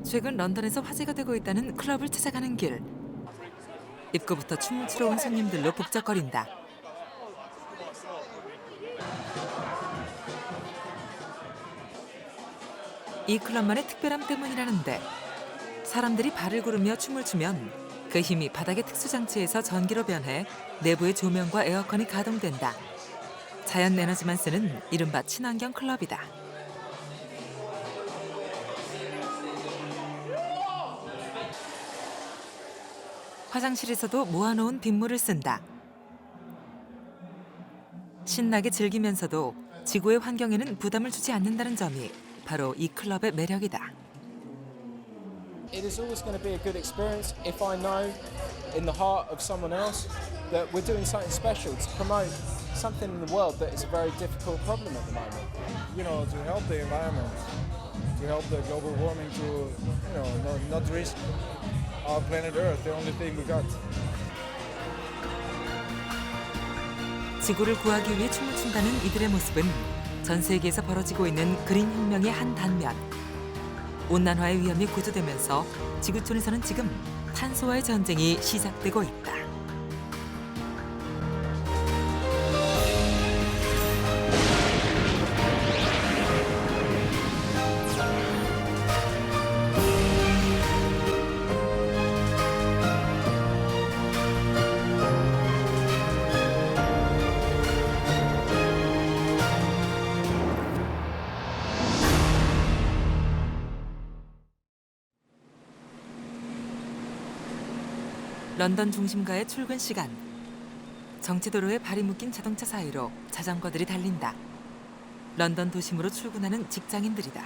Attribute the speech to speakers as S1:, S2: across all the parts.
S1: 최근 런던에서 화제가 되고 있다는 클럽을 찾아가는 길. 입구부터 춤을 추러 온 손님들로 북적거린다. 이 클럽만의 특별함 때문이라는데 사람들이 발을 구르며 춤을 추면 그 힘이 바닥의 특수 장치에서 전기로 변해 내부의 조명과 에어컨이 가동된다. 자연 에너지만 쓰는 이른바 친환경 클럽이다. 화장실에서도 모아놓은 빗물을 쓴다. 신나게 즐기면서도 지구의 환경에는 부담을 주지 않는다는 점이 바로 이 클럽의 매력이다.
S2: It is always going to be a good experience if I know in the heart of someone else that we're doing something special to promote something in the world that is a very difficult problem at the moment.
S3: You know, to help the environment, to help the global warming, to not risk our planet Earth, the only thing we got.
S1: 지구를 구하기 위해 춤을 춘다는 이들의 모습은 전 세계에서 벌어지고 있는 그린 혁명의 한 단면. 온난화의 위험이 고조되면서 지구촌에서는 지금 탄소와의 전쟁이 시작되고 있다. 런던 중심가의 출근 시간. 정체도로에 발이 묶인 자동차 사이로 자전거들이 달린다. 런던 도심으로 출근하는 직장인들이다.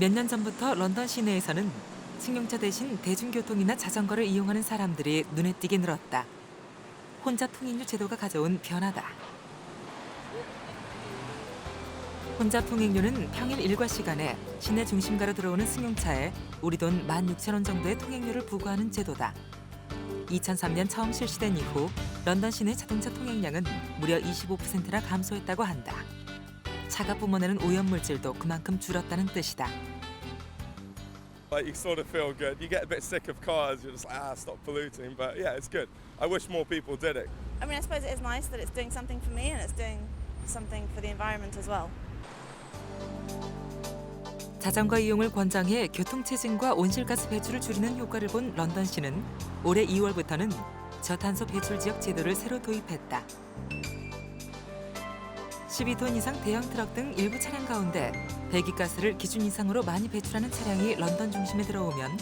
S1: 몇 년 전부터 런던 시내에서는 승용차 대신 대중교통이나 자전거를 이용하는 사람들이 눈에 띄게 늘었다. 혼자 통행료 제도가 가져온 변화다. 혼자 통행료는 평일 일과 시간에 시내 중심가로 들어오는 승용차에 우리 돈 16,000원 정도의 통행료를 부과하는 제도다. 2003년 처음 실시된 이후 런던 시내 자동차 통행량은 무려 25%나 감소했다고 한다. 차가 뿜어내는 오염물질도 그만큼 줄었다는 뜻이다.
S4: Like you sort of feel good. You get a bit sick of cars. You're just like, stop polluting. But yeah, it's good. I wish more people did it.
S5: I mean, I suppose it is nice that it's doing something for me and it's doing something for the environment as well.
S1: 자전거 이용을 권장해 교통체증과 온실가스 배출을 줄이는 효과를 본 런던시는 올해 2월부터는 저탄소 배출 지역 제도를 새로 도입했다. 12톤 이상 대형 트럭 등 일부 차량 가운데 배기가스를 기준 이상으로 많이 배출하는 차량이 런던 중심에 들어오면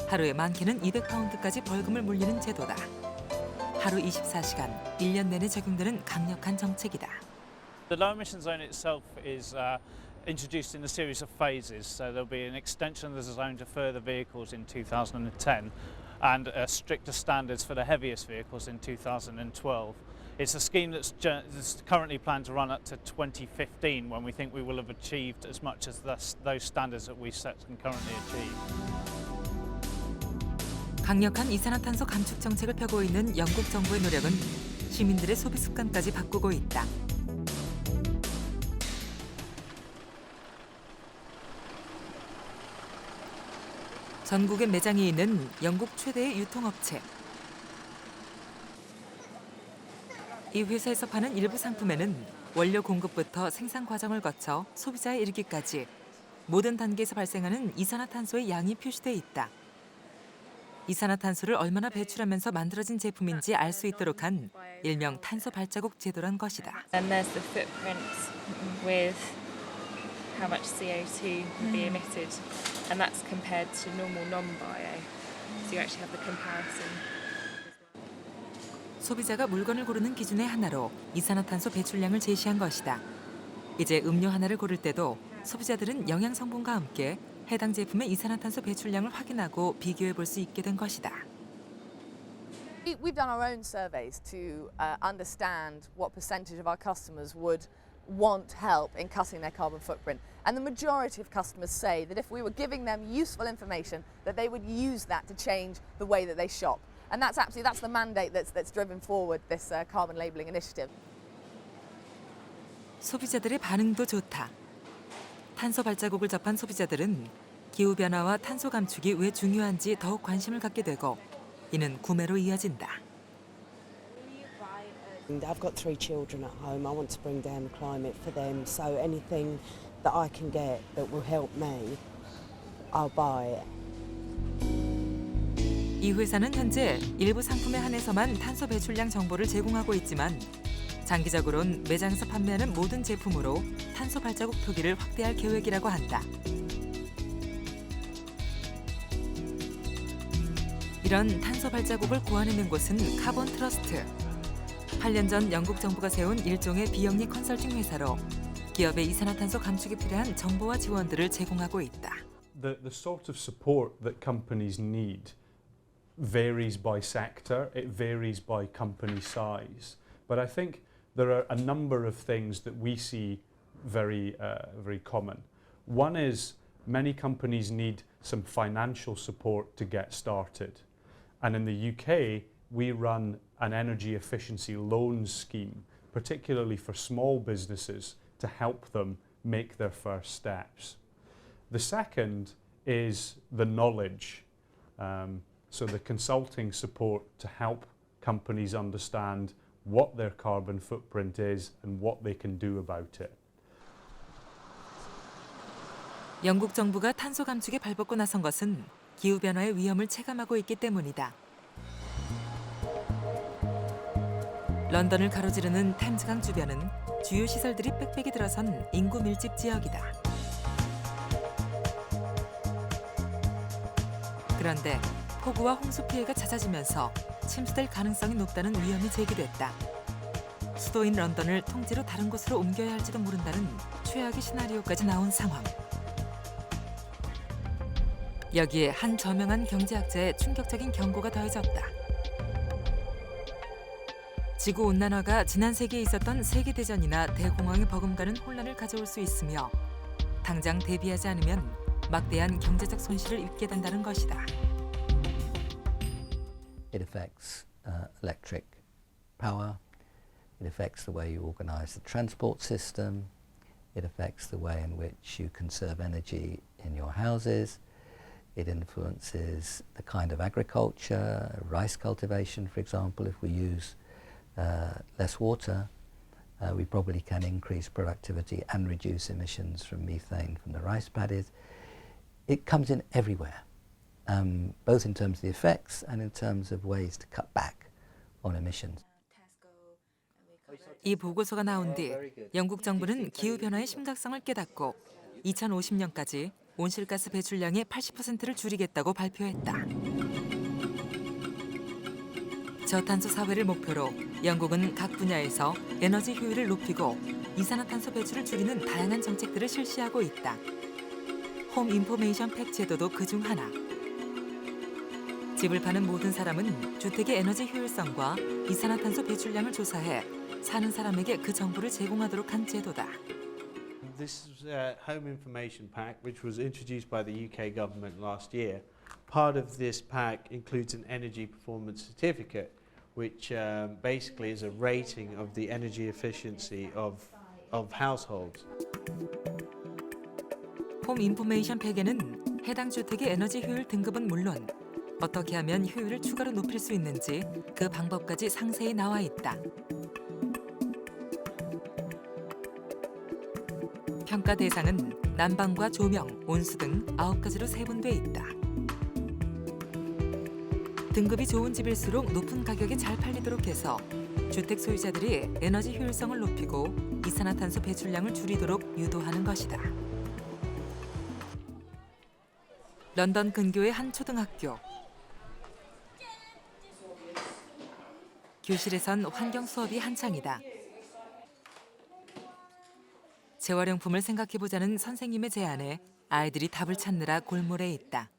S1: 하루에 많게는 200파운드까지 벌금을 물리는 제도다. 하루 24시간, 1년 내내 적용되는 강력한 정책이다.
S6: The low emission zone itself is introduced in a series of phases. So there'll be an extension of the zone to further vehicles in 2010 and stricter standards for the heaviest vehicles in 2012. It's a scheme that's currently planned to run up to 2015 when we think we will have achieved as much as those standards that we set can currently achieve.
S1: 강력한 이산화탄소 감축 정책을 펴고 있는 영국 정부의 노력은 시민들의 소비 습관까지 바꾸고 있다. 전국에 매장이 있는 영국 최대의 유통업체. 이 회사에서 파는 일부 상품에는 원료 공급부터 생산 과정을 거쳐 소비자에 이르기까지 모든 단계에서 발생하는 이산화탄소의 양이 표시돼 있다. 이산화탄소를 얼마나 배출하면서 만들어진 제품인지 알 수 있도록 한 일명 탄소 발자국 제도란 것이다.
S7: And there's the footprints with how much CO2 would be emitted, and that's compared to normal non-bio. So you actually have the comparison.
S1: 소비자가 물건을 고르는 기준의 하나로 이산화탄소 배출량을 제시한 것이다. 이제 음료 하나를 고를 때도 소비자들은 영양 성분과 함께 해당 제품의 이산화탄소 배출량을 확인하고 비교해 볼 수 있게 된 것이다.
S8: We've done our own surveys to understand what percentage of our customers would want help in cutting their carbon footprint. And the majority of customers say that if we were giving them useful information, that they would use that to change the way that they shop. And that's the mandate that's driven forward this carbon labelling initiative.
S1: 소비자들의 반응도 좋다. 탄소 발자국을 접한 소비자들은 기후변화와 탄소 감축이 왜 중요한지 더욱 관심을 갖게 되고 이는 구매로 이어진다.
S9: I've got 3 children at home. I want to bring down the climate for them. So anything that I can get that will help me, I'll buy it.
S1: 이 회사는 현재 일부 상품에 한해서만 탄소 배출량 정보를 제공하고 있지만 장기적으론 매장에서 판매하는 모든 제품으로 탄소 발자국 표기를 확대할 계획이라고 한다. 이런 탄소 발자국을 구하내는 곳은 카본 트러스트. 8년 전 영국 정부가 세운 일종의 비영리 컨설팅 회사로 기업의 이산화탄소 감축에 필요한 정보와 지원들을 제공하고 있다.
S10: The sort of support that companies need varies by sector, it varies by company size. But I think there are a number of things that we see very common. One is many companies need some financial support to get started. And in the UK, we run an energy efficiency loans scheme, particularly for small businesses, to help them make their first steps. The second is the knowledge. So the consulting support to help companies understand what their carbon footprint is and what they can do about it.
S1: 영국 정부가 탄소 감축에 발벗고 나선 것은 기후변화의 위험을 체감하고 있기 때문이다. 런던을 가로지르는 템즈강 주변은 주요 시설들이 빽빽이 들어선 인구 밀집 지역이다. 그런데 폭우와 홍수 피해가 잦아지면서 침수될 가능성이 높다는 위험이 제기됐다. 수도인 런던을 통째로 다른 곳으로 옮겨야 할지도 모른다는 최악의 시나리오까지 나온 상황. 여기에 한 저명한 경제학자의 충격적인 경고가 더해졌다. 지구온난화가 지난 세기에 있었던 세계대전이나 대공황에 버금가는 혼란을 가져올 수 있으며 당장 대비하지 않으면 막대한 경제적 손실을 입게 된다는 것이다.
S11: It affects electric power, it affects the way you organize the transport system, it affects the way in which you conserve energy in your houses, it influences the kind of agriculture, rice cultivation, for example. If we use less water, we probably can increase productivity and reduce emissions from methane from the rice paddies. It comes in everywhere, both in terms of the effects and in terms of ways to cut back on emissions.
S1: 이 보고서가 나온 뒤 영국 정부는 기후변화의 심각성을 깨닫고 2050년까지 온실가스 배출량의 80%를 줄이겠다고 발표했다. 저탄소 사회를 목표로 영국은 각 분야에서 에너지 효율을 높이고 이산화탄소 배출을 줄이는 다양한 정책들을 실시하고 있다. 홈 인포메이션 팩 제도도 그중 하나. 집을 파는 모든 사람은 주택의 에너지 효율성과 이산화탄소 배출량을 조사해 사는 사람에게 그 정보를 제공하도록 한 제도다.
S12: This is a home information pack which was introduced by the UK government last year. Part of this pack includes an energy performance certificate which basically is a rating of the energy efficiency of households.
S1: 홈 인포메이션 팩에는 해당 주택의 에너지 효율 등급은 물론 어떻게 하면 효율을 추가로 높일 수 있는지 그 방법까지 상세히 나와 있다. 평가 대상은 난방과 조명, 온수 등 9가지로 세분돼 있다. 등급이 좋은 집일수록 높은 가격에 잘 팔리도록 해서 주택 소유자들이 에너지 효율성을 높이고 이산화탄소 배출량을 줄이도록 유도하는 것이다. 런던 근교의 한 초등학교. 교실에선 환경 수업이 한창이다. 재활용품을 생각해보자는 선생님의 제안에 아이들이 답을 찾느라 골몰해 있다.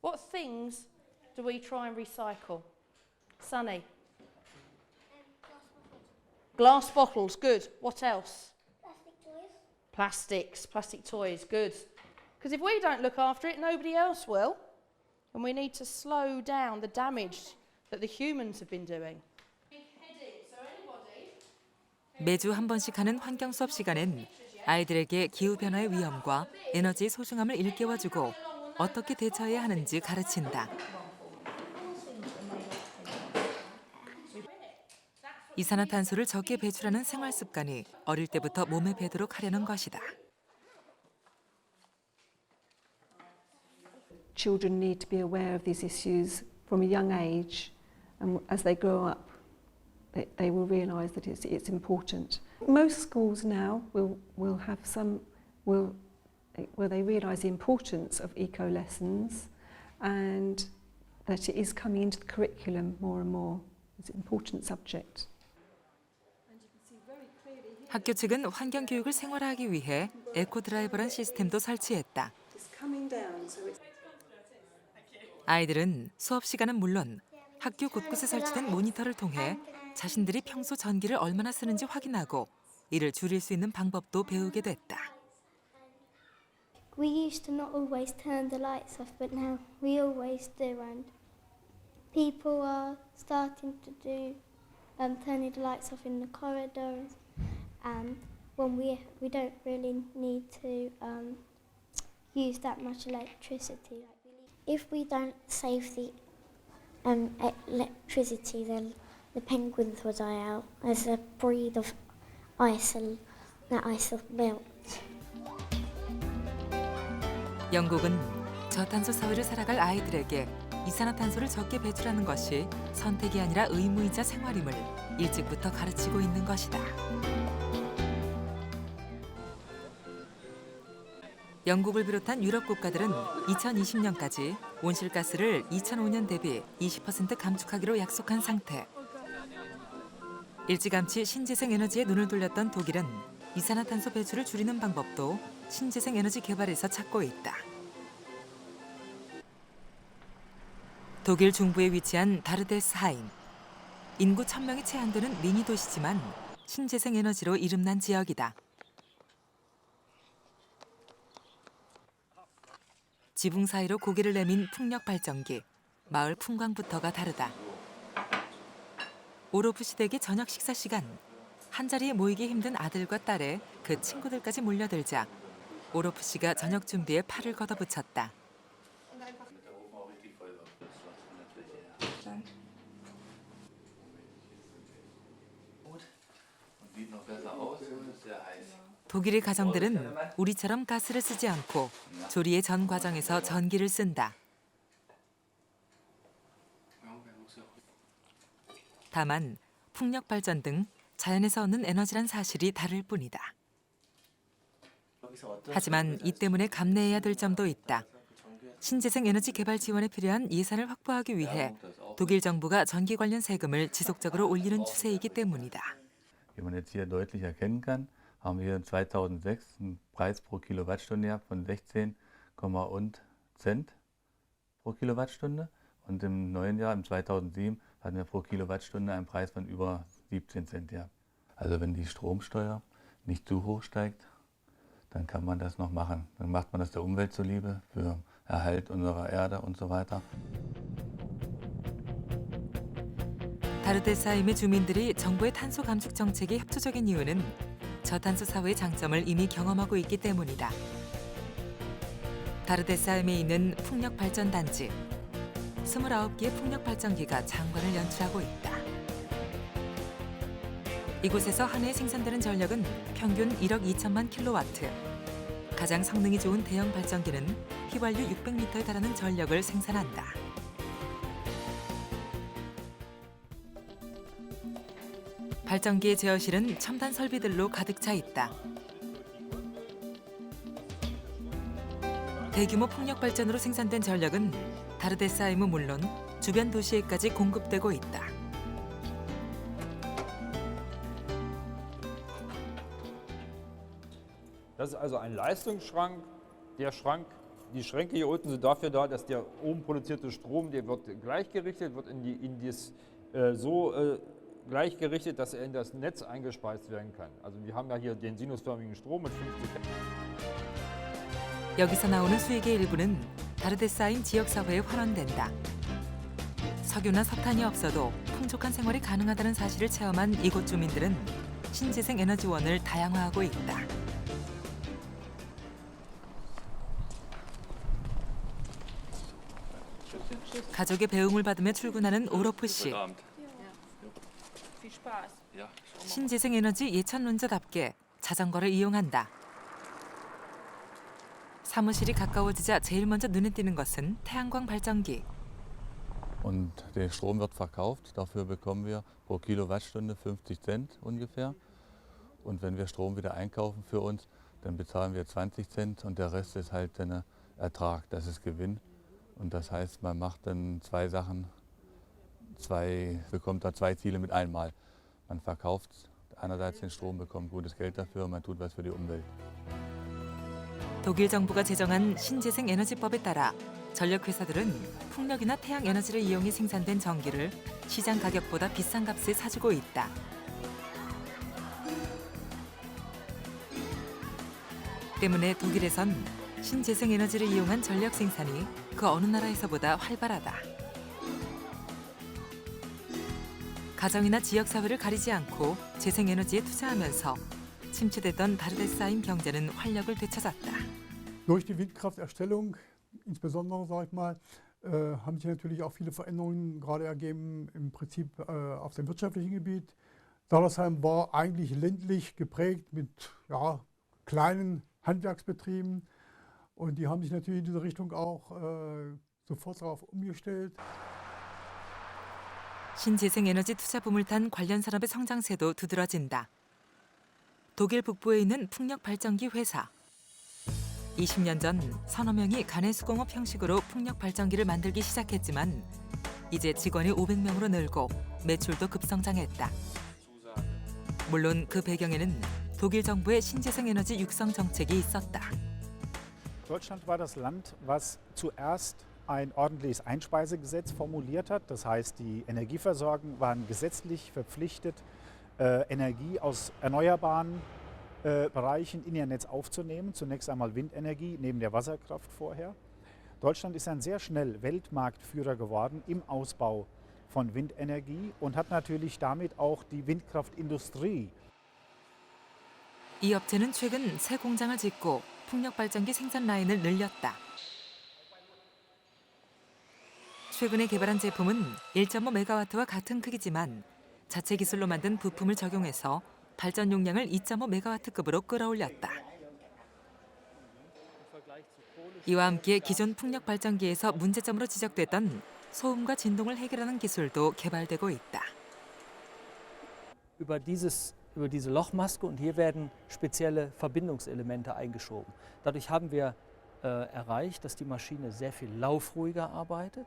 S13: What things do we try and recycle? Sunny. Glass bottles, good. What else? Plastic toys, good. Because if we don't look after it, nobody else will. And we need to slow down the damage that the humans have been doing.
S1: 매주 한 번씩 하는 환경 수업 시간엔 아이들에게 기후변화의 위험과 에너지의 소중함을 일깨워주고 어떻게 대처해야 하는지 가르친다. 이산화탄소를 적게 배출하는 생활 습관이 어릴 때부터 몸에 배도록 하려는 것이다.
S14: Children need to be aware of these issues from a young age, and as they grow up, they will realise that it's important. Most schools now will have some where they realise the importance of eco lessons, and that it is coming into the curriculum more and more. It's an important subject.
S1: 학교 측은 환경 교육을 생활화하기 위해 에코 드라이버란 시스템도 설치했다. 아이들은 수업 시간은 물론 학교 곳곳에 설치된 모니터를 통해 자신들이 평소 전기를 얼마나 쓰는지 확인하고 이를 줄일 수 있는 방법도 배우게 됐다.
S15: We used to not always turn the lights off, but now we always do, and people are starting to do turning the lights off in the corridors, and when we don't really need to use that much electricity. If we don't save the electricity, then the penguins will die out as a breed of ice, and that ice will melt.
S1: 영국은 저탄소 사회를 살아갈 아이들에게 이산화탄소를 적게 배출하는 것이 선택이 아니라 의무이자 생활임을 일찍부터 가르치고 있는 것이다. 영국을 비롯한 유럽 국가들은 2020년까지 온실가스를 2005년 대비 20% 감축하기로 약속한 상태. 일찌감치 신재생 에너지에 눈을 돌렸던 독일은 이산화탄소 배출을 줄이는 방법도 신재생 에너지 개발에서 찾고 있다. 독일 중부에 위치한 다르데스하임. 인구 1000명이 채 안 되는 미니 도시지만 신재생 에너지로 이름난 지역이다. 지붕 사이로 고개를 내민 풍력 발전기. 마을 풍광부터가 다르다. 오로프 시댁의 저녁 식사 시간. 한자리에 모이기 힘든 아들과 딸에 그 친구들까지 몰려들자 오로프 씨가 저녁 준비에 팔을 걷어붙였다. 독일의 가정들은 우리처럼 가스를 쓰지 않고 조리의 전 과정에서 전기를 쓴다. 다만 풍력 발전 등 자연에서 얻는 에너지란 사실이 다를 뿐이다. 하지만 이 때문에 감내해야 될 점도 있다. 신재생 에너지 개발 지원에 필요한 예산을 확보하기 위해 독일 정부가 전기 관련 세금을 지속적으로 올리는 추세이기 때문이다.
S16: Wie man jetzt hier deutlich erkennen kann, haben wir 2006 einen Preis pro Kilowattstunde gehabt von 16,1 Cent pro Kilowattstunde und im neuen Jahr, im 2007, hatten wir pro Kilowattstunde einen Preis von über 17 Cent gehabt. Also wenn die Stromsteuer nicht zu hoch steigt, dann kann man das noch machen. Dann macht man das der Umwelt zuliebe, für Erhalt unserer Erde und so weiter.
S1: 다르데스하임의 주민들이 정부의 탄소 감축 정책에 협조적인 이유는 저탄소 사회의 장점을 이미 경험하고 있기 때문이다. 다르데스하임에 있는 풍력 발전 단지. 29개의 풍력 발전기가 장관을 연출하고 있다. 이곳에서 한 해 생산되는 전력은 평균 1억 2천만 킬로와트. 가장 성능이 좋은 대형 발전기는 휘발유 600리터에 달하는 전력을 생산한다. 발전기의 제어실은 첨단 설비들로 가득 차 있다. 대규모 풍력 발전으로 생산된 전력은 다르데스하임은 물론 주변 도시에까지 공급되고 있다.
S17: Das ist also ein Leistungsschrank. Der Schrank, die Schränke hier unten sind dafür da, dass der oben produzierte Strom, der wird gleichgerichtet, wird in das gleichgerichtet, dass er in das Netz eingespeist werden kann. Also wir haben ja hier den sinusförmigen Strom mit 50.
S1: 여기서 나오는 수익의 일부는 다르데스하임 지역 사회에 환원된다. 석유나 석탄이 없어도 풍족한 생활이 가능하다는 사실을 체험한 이곳 주민들은 신재생 에너지원을 다양화하고 있다. 가족의 배웅을 받으며 출근하는 오로프 씨. 신재생에너지 예천론자답게 자전거를 이용한다. 사무실이 가까워지자 제일 먼저 눈에 띄는 것은 태양광 발전기.
S16: Und der Strom wird verkauft, dafür bekommen wir pro Kilowattstunde 50 Cent ungefähr. Und wenn wir Strom wieder einkaufen für uns, dann bezahlen wir 20 Cent und der Rest ist halt ein Ertrag, das ist Gewinn. Und das heißt, man macht dann zwei Sachen, bekommt da zwei Ziele mit einmal. Man verkauft einerseits den Strom, bekommt gutes Geld dafür und man tut was für die Umwelt.
S1: 독일 정부가 제정한 신재생 에너지법에 따라 전력 회사들은 풍력이나 태양 에너지를 이용해 생산된 전기를 시장 가격보다 비싼 값에 사주고 있다. 때문에 독일에선 신재생 에너지를 이용한 전력 생산이 그 어느 나라에서보다 활발하다. 가정이나 지역 사회를 가리지 않고 재생 에너지에 투자하면서 침체됐던 바르데스하임 경제는 활력을 되찾았다.
S18: Durch die Windkrafterstellung, insbesondere sage ich mal, haben sich natürlich auch viele Veränderungen gerade ergeben im Prinzip auf dem wirtschaftlichen Gebiet. Dallersheim war eigentlich ländlich geprägt mit kleinen Handwerksbetrieben und die haben sich natürlich in diese Richtung auch sofort darauf umgestellt.
S1: 신재생에너지 투자붐을 탄 관련 산업의 성장세도 두드러진다. 독일 북부에 있는 풍력 발전기 회사. 20년 전 서너 명이 가내수공업 형식으로 풍력 발전기를 만들기 시작했지만 이제 직원이 500명으로 늘고 매출도 급성장했다. 물론 그 배경에는 독일 정부의 신재생에너지 육성 정책이 있었다.
S19: Deutschland war das Land, was zuerst ein ordentliches Einspeisegesetz formuliert hat. Das heißt, die Energieversorger waren gesetzlich verpflichtet, Energie aus erneuerbaren Bereichen in ihr Netz aufzunehmen. Zunächst einmal Windenergie neben der Wasserkraft vorher. Deutschland ist dann sehr schnell Weltmarktführer geworden im Ausbau von Windenergie und hat natürlich damit auch die Windkraftindustrie.
S1: 이 업체는 최근 새 공장을 짓고 풍력 발전기 생산 라인을 늘렸다. 최근에 개발한 제품은 1.5메가와트와 같은 크기지만 자체 기술로 만든 부품을 적용해서 발전 용량을 2.5메가와트급으로 끌어올렸다. 이와 함께 기존 풍력 발전기에서 문제점으로 지적됐던 소음과 진동을 해결하는 기술도 개발되고 있다.
S20: Über diese Lochmaske und hier werden spezielle Verbindungselemente eingeschoben. Dadurch haben wir erreicht, dass die Maschine sehr viel laufruhiger arbeitet,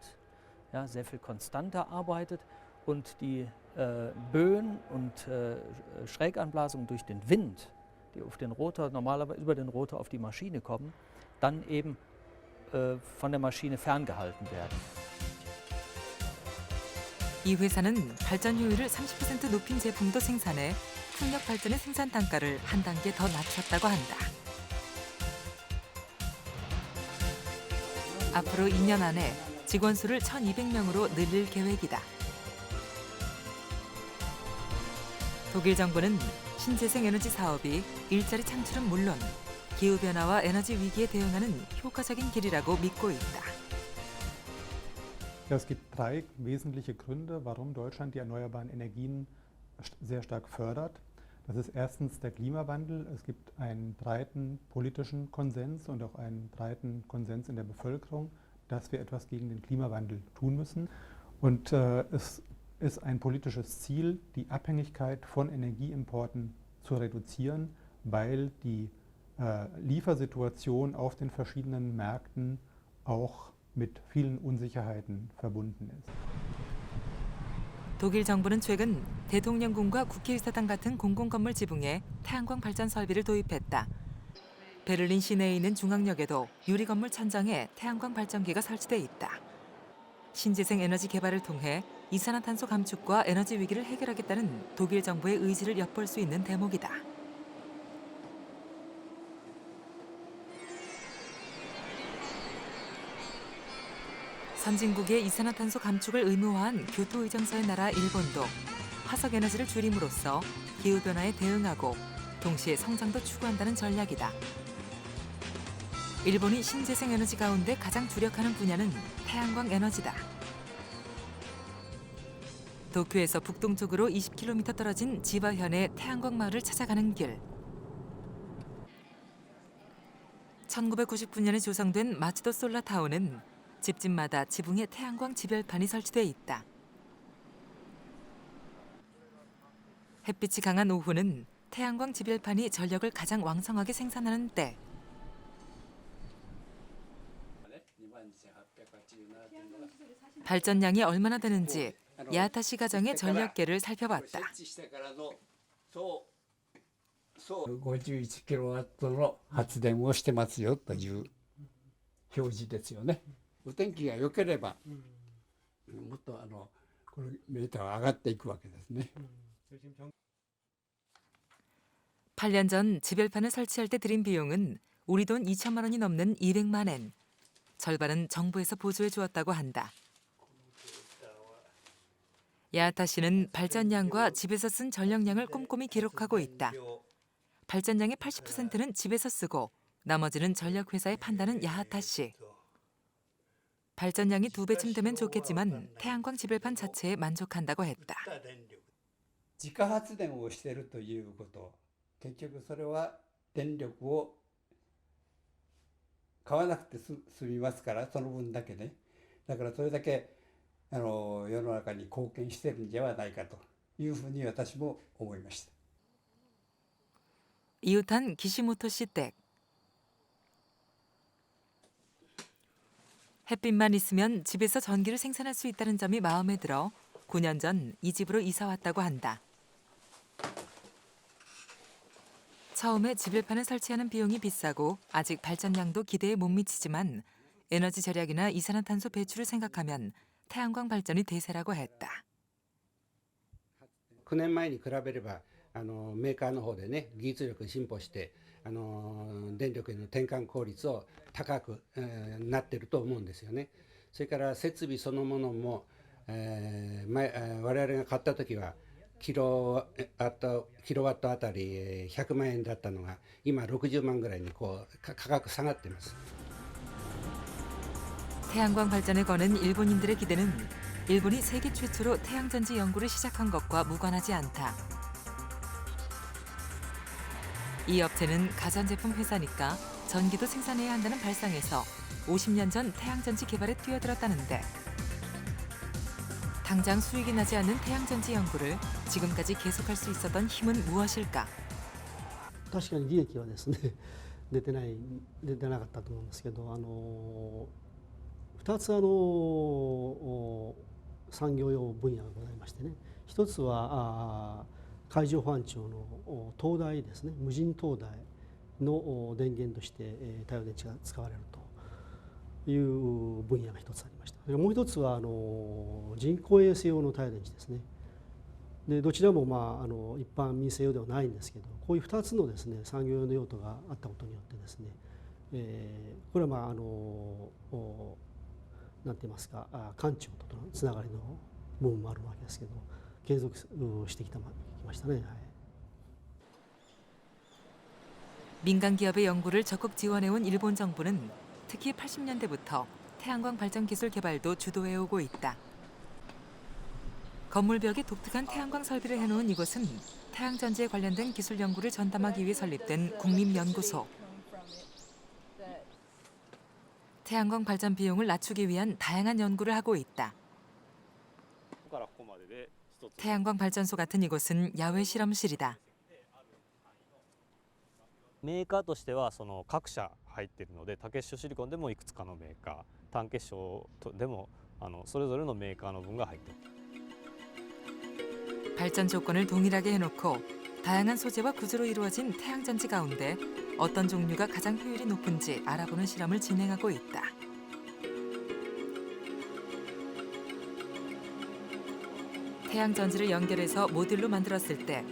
S20: sehr viel konstanter arbeitet und die Böen und Schräganblasungen durch den Wind, die auf den Rotor, normalerweise über den Rotor auf die Maschine kommen, dann eben von der Maschine ferngehalten werden.
S1: 이 회사는 발전 효율을 30% 높인 제품도 생산해 풍력 발전의 생산 단가를 한 단계 더 낮췄다고 한다. 앞으로 2년 안에 직원 수를 1,200명으로 늘릴 계획이다. 독일 정부는 신재생 에너지 사업이 일자리 창출은 물론 기후변화와 에너지 위기에 대응하는 효과적인 길이라고 믿고 있다.
S18: Ja, es gibt drei wesentliche Gründe, warum Deutschland die erneuerbaren Energien sehr stark fördert. Das ist erstens der Klimawandel. Es gibt einen breiten politischen Konsens und auch einen breiten Konsens in der Bevölkerung, dass wir etwas gegen den Klimawandel tun müssen. Und es ist ein politisches Ziel, die Abhängigkeit von Energieimporten zu reduzieren, weil die Liefersituation auf den verschiedenen Märkten auch mit vielen Unsicherheiten verbunden ist.
S1: 독일 정부는 최근 대통령궁과 국회의사당 같은 공공건물 지붕에 태양광 발전 설비를 도입했다. 베를린 시내에 있는 중앙역에도 유리건물 천장에 태양광 발전기가 설치돼 있다. 신재생 에너지 개발을 통해 이산화탄소 감축과 에너지 위기를 해결하겠다는 독일 정부의 의지를 엿볼 수 있는 대목이다. 선진국의 이산화탄소 감축을 의무화한 교토의정서의 나라 일본도 화석에너지를 줄임으로써 기후변화에 대응하고 동시에 성장도 추구한다는 전략이다. 일본이 신재생 에너지 가운데 가장 주력하는 분야는 태양광 에너지다. 도쿄에서 북동쪽으로 20km 떨어진 지바현의 태양광 마을을 찾아가는 길. 1999년에 조성된 마츠도 솔라타운은 집집마다 지붕에 태양광 지별판이 설치돼 있다. 햇빛이 강한 오후는 태양광 지별판이 전력을 가장 왕성하게 생산하는 때. 발전량이 얼마나 되는지 야타시 가정의 전력계를 살펴봤다.
S21: 51kW の発電をしてますよという表示ですよね。お天気が良ければもっとこのメーターは上がっていくわけですね。
S1: 8년 전 지별판을 설치할 때 들인 비용은 우리 돈 2천만 원이 넘는 200만 엔. 절반은 정부에서 보조해 주었다고 한다. 야타 씨는 발전량과 집에서 쓴 전력량을 꼼꼼히 기록하고 있다. 발전량의 80%는 집에서 쓰고 나머지는 전력회사에 판다는 야타 씨. 발전량이 2배쯤 되면 좋겠지만 태양광 지별판 자체에 만족한다고 했다.
S21: 自家発電をしているということ、結局それは電力を買わなくて済みますから、その分だけね。だからそれだけ世の中に貢献してるんではないかというふうに私も思いました。
S1: 이웃한 기시모토 씨 댁. 햇빛만 있으면 집에서 전기를 생산할 수 있다는 점이 마음에 들어 9년 전 이 집으로 이사 왔다고 한다. 처음에 지별판을 설치하는 비용이 비싸고 아직 발전량도 기대에 못 미치지만 에너지 절약이나 이산화탄소 배출을 생각하면 태양광 발전이 대세라고 했다.
S22: 9年前に比べればメーカーの方でね技術力進歩して電力への転換効率を高く、なってると思うんですよね。それから設備そのものも、我々が買った時はキロワットあたり100万円だったのが今60万ぐらいに価格下がってます。
S1: 태양광 발전에 거는 일본인들의 기대는 일본이 세계 최초로 태양전지 연구를 시작한 것과 무관하지 않다. 이 업체는 가전제품 회사니까 전기도 생산해야 한다는 발상에서 50년 전 태양전지 개발에 뛰어들었다는데 당장 수익이 나지 않는 태양전지 연구를 지금까지 계속할 수 있었던 힘은 무엇일까?
S23: 確かに利益はですね出てなかったと思うんですけど2つ産業用分野がございましてね、一つは海上保安庁の灯台ですね、無人灯台の電源として太陽電池が使われるという分野が一つありました。もう一つは人工衛星用の太陽電池ですね。でどちらも一般民生用ではないんですけど、こういう2つのですね産業用の用途があったことによってですね、これはなんて言いますか、官庁とのつながりの部分もあるわけですけど、継続してきましたね。はい。
S1: 민간 기업의 연구를 적극 지원해온 일본 정부는 특히 80년대부터 태양광 발전 기술 개발도 주도해오고 있다. 건물벽에 독특한 태양광 설비를 해놓은 이곳은 태양전지에 관련된 기술 연구를 전담하기 위해 설립된 국립연구소. 태양광 발전 비용을 낮추기 위한 다양한 연구를 하고 있다. 태양광 발전소 같은 이곳은 야외 실험실이다.
S24: メーカーとしては各社入っているので、タケッショシリコンでもいくつかのメーカー、単結晶でもそれぞれのメーカーの分が入っている。
S1: 발전 조건을 동일하게 해놓고 다양한 소재와 구조로 이루어진 태양전지 가운데 어떤 종류가 가장 효율이 높은지 알아보는 실험을 진행하고 있다. 태양전지를 연결해서 모듈로 만들었을 때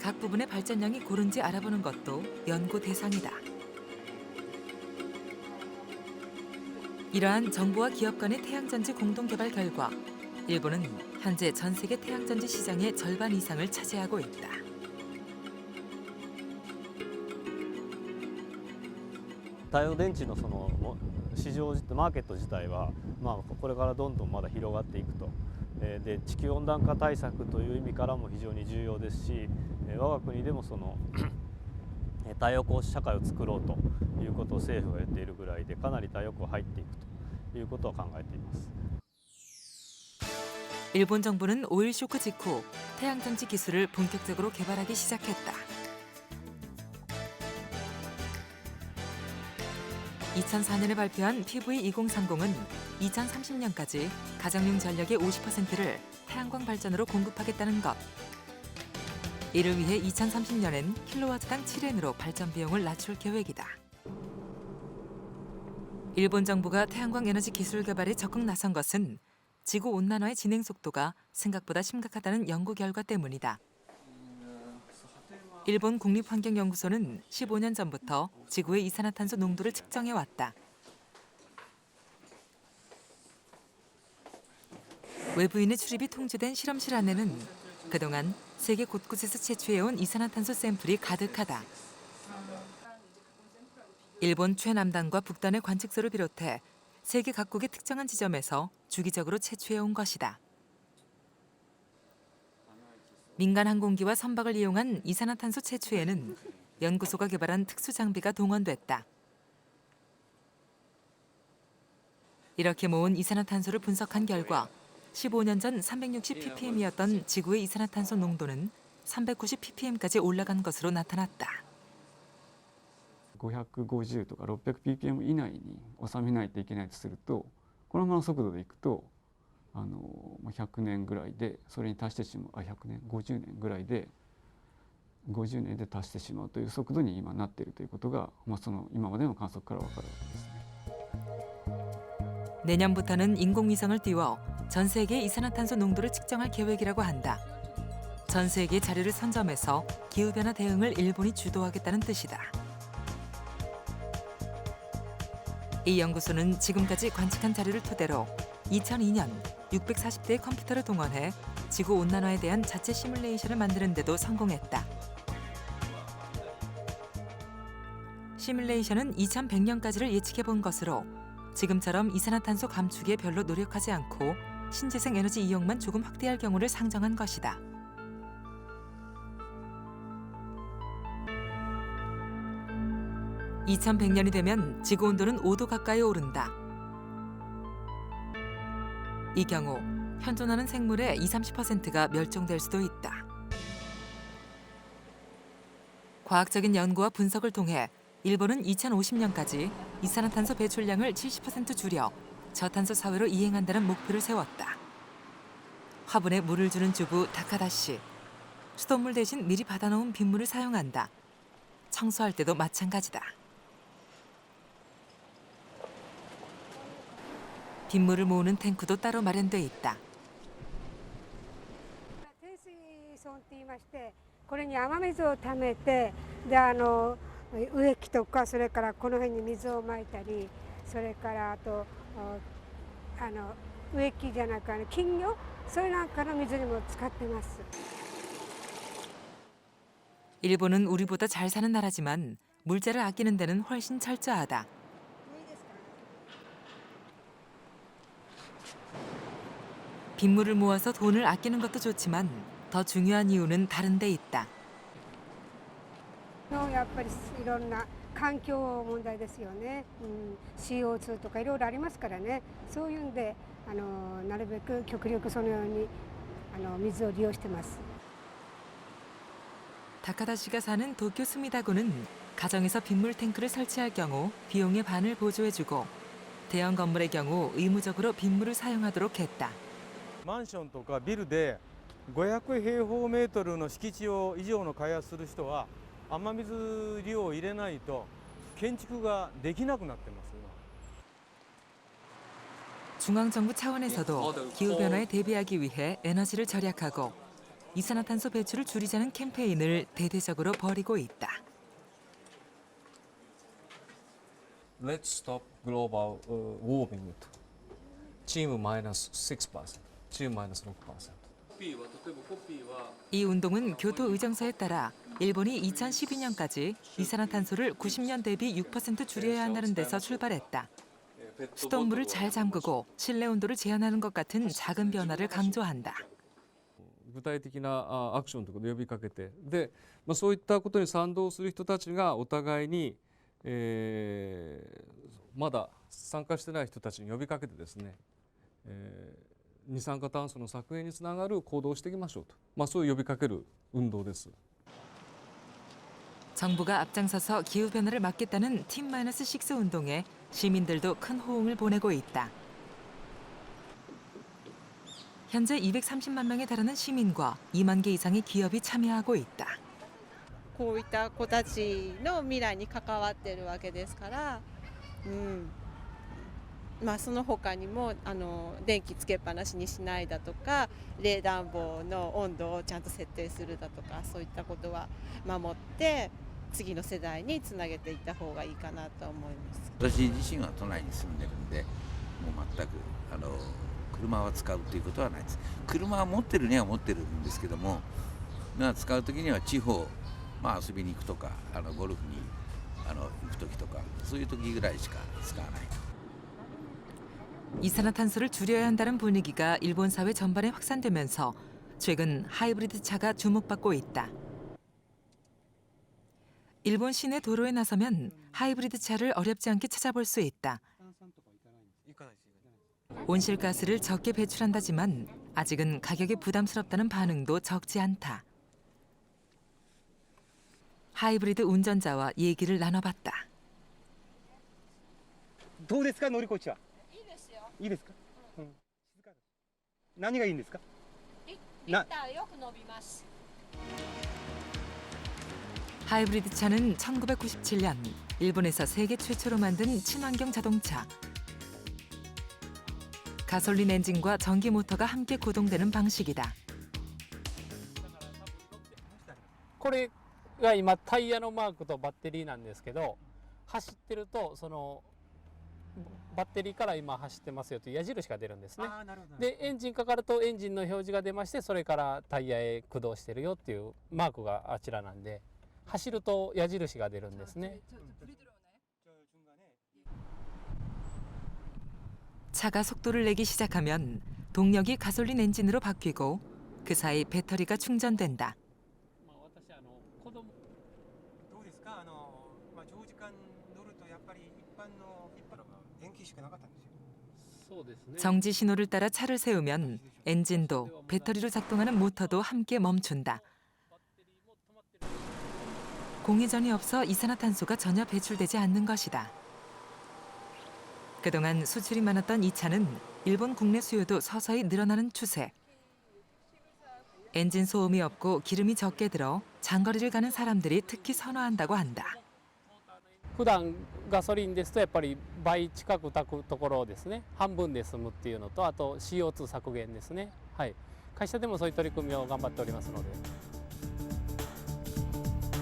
S1: 각 부분의 발전량이 고른지 알아보는 것도 연구 대상이다. 이러한 정부와 기업 간의 태양전지 공동 개발 결과 일본은 현재 전 세계 태양전지 시장의 절반 이상을 차지하고 있다.
S24: 太陽電池の市場マーケット自体はこれからどんどんまだ広がっていくとで地球温暖化対策という意味からも非常に重要ですし、我が国でもその太陽光社会を作ろうということを政府が言っているぐらいで、かなり太陽光入っていくということを考えています。
S1: 일본 정부는 오일 쇼크 직후 태양전지 기술을 본격적으로 개발하기 시작했다. 2004년에 발표한 PV2030은 2030년까지 가정용 전력의 50%를 태양광 발전으로 공급하겠다는 것. 이를 위해 2030년엔 킬로와트당 7엔으로 발전 비용을 낮출 계획이다. 일본 정부가 태양광 에너지 기술 개발에 적극 나선 것은 지구 온난화의 진행 속도가 생각보다 심각하다는 연구 결과 때문이다. 일본 국립환경연구소는 15년 전부터 지구의 이산화탄소 농도를 측정해왔다. 외부인의 출입이 통제된 실험실 안에는 그동안 세계 곳곳에서 채취해온 이산화탄소 샘플이 가득하다. 일본 최남단과 북단의 관측소를 비롯해 세계 각국의 특정한 지점에서 주기적으로 채취해온 것이다. 민간 항공기와 선박을 이용한 이산화탄소 채취에는 연구소가 개발한 특수 장비가 동원됐다. 이렇게 모은 이산화탄소를 분석한 결과 15년 전 360ppm이었던 지구의 이산화탄소 농도는 390ppm까지 올라간 것으로 나타났다.
S2: 550とか 600ppm 以内に収めないといけないとすると、このままの速度でいくと100年ぐらいでそれに達してしまう、100年50年ぐらいで50年で達してしまうという速度に今なっているということが、その今までの観測から分かるわけですね。
S1: 내년부터는 인공위성을 띄워 전 세계의 이산화탄소 농도를 측정할 계획이라고 한다. 전 세계 자료를 선점해서 기후변화 대응을 일본이 주도하겠다는 뜻이다. 이 연구소는 지금까지 관측한 자료를 토대로 2002년 640대의 컴퓨터를 동원해 지구 온난화에 대한 자체 시뮬레이션을 만드는 데도 성공했다. 시뮬레이션은 2100년까지를 예측해 본 것으로 지금처럼 이산화탄소 감축에 별로 노력하지 않고 신재생 에너지 이용만 조금 확대할 경우를 상정한 것이다. (2100년이) 되면 지구 온도는 5도 가까이 오른다. 이 경우 현존하는 생물의 20~30%가 멸종될 수도 있다. 과학적인 연구와 분석을 통해 일본은 2050년까지 이산화탄소 배출량을 70% 줄여 저탄소 사회로 이행한다는 목표를 세웠다. 화분에 물을 주는 주부 다카다 씨. 수돗물 대신 미리 받아놓은 빗물을 사용한다. 청소할 때도 마찬가지다. 빗물을 모으는 탱크도 따로 마련돼 있다.
S3: 低水槽って言いまして、これに雨水をためて、で植木とかそれからこの辺に水をまいたり、それからあと植木じゃなく金魚、そういうなんかの水にも使ってます。
S1: 일본은 우리보다 잘 사는 나라지만 물자를 아끼는 데는 훨씬 철저하다. 빗물을 모아서 돈을 아끼는 것도 좋지만 더 중요한 이유는 다른 데 있다.
S3: やっぱりいろんな環境問題ですよね。CO2 とかいろいろありますからね。そういうんでなるべく極力そのように水を利用してます。
S1: 다카다 씨가 사는 도쿄 스미다구는 가정에서 빗물 탱크를 설치할 경우 비용의 반을 보조해주고 대형 건물의 경우 의무적으로 빗물을 사용하도록 했다.
S4: マンションとかビルで500平方メートルの敷地を以上の開発する人は雨水量を入れないと建築ができなくなってます。
S1: 중앙정부 차원에서도 기후변화에 대비하기 위해 에너지를 절약하고 이산화탄소 배출을 줄이자는 캠페인을 대대적으로 벌이고 있다.
S5: Let's stop global warming. 지금 -6%, 지금 -6%.
S1: 이 운동은 교토 의정서에 따라 일본이 2012년까지 이산화탄소를 90년 대비 6% 줄여야 한다는 데서 출발했다. 수돗물을 잘 잠그고 실내 온도를 제한하는 것 같은 작은 변화를 강조한다.
S5: 具体的なアクションということを呼びかけて、で、そういったことに賛同する人たちがお互いに、まだ参加してない人たちに呼びかけてですね、二酸化炭素の削減につながる行動をしていきましょうと、そういう呼びかける運動です。
S1: 정부가 앞장서서 기후변화를 막겠다는 T-6 운동에 시민들도 큰 호응을 보내고 있다. 현재 230만 명에 달하는 시민과 2만 개 이상의 기업이 참여하고 있다.
S6: こういった子たちの未来に関わっているわけですから、その他にも電気つけっぱなしにしないだとか、冷暖房の温度をちゃんと設定するだとか、そういったことは守って次の世代につなげていった方がいいかなと思います。
S7: 私自身は都内に住んでるんで、もう全く車は使うということはないです。車は持ってるには持ってるんですけども、使う時には地方、遊びに行くとか、ゴルフに行く時とか、そういう時ぐらいしか使わないと。
S1: 이산화탄소를 줄여야 한다는 분위기가 일본 사회 전반에 확산되면서 최근 하이브리드 차가 주목받고 있다. 일본 시내 도로에 나서면 하이브리드 차를 어렵지 않게 찾아볼 수 있다. 온실가스를 적게 배출한다지만 아직은 가격이 부담스럽다는 반응도 적지 않다. 하이브리드 운전자와 얘기를 나눠봤다.
S8: どうですか乗り心地は？いいですか？何がいいんですか？
S9: リッターよく伸びます。
S1: 하이브리드 차는 1997년 일본에서 세계 최초로 만든 친환경 자동차. 가솔린 엔진과 전기 모터가 함께 구동되는 방식이다.
S25: これが今タイヤのマークとバッテリーなんですけど、走ってるとそのバッテリーから今走ってますよという矢印が出るんですね。でエンジンかかるとエンジンの表示が出まして、それからタイヤへ駆動してるよっていうマークがあちらなんで、走ると矢印が出るんですね。
S1: 차가 속도를 내기 시작하면 동력이 가솔린 엔진으로 바뀌고 그 사이 배터리가 충전된다.
S8: どうですか？長時間乗るとやっぱり一般の電気しかなかったんですよ。そうですね。
S1: 정지 신호를 따라 차를 세우면 엔진도 배터리로 작동하는 모터도 함께 멈춘다. 공회전이 없어 이산화탄소가 전혀 배출되지 않는 것이다. 그동안 수출이 많았던 이 차는 일본 국내 수요도 서서히 늘어나는 추세. 엔진 소음이 없고 기름이 적게 들어 장거리를 가는 사람들이 특히 선호한다고 한다.
S25: 普段ガソリンですとやっぱり倍近く炊くところをですね、半分で済むっていうのと、あと CO2 削減ですね。はい。会社でもそういう取り組みを頑張っておりますので。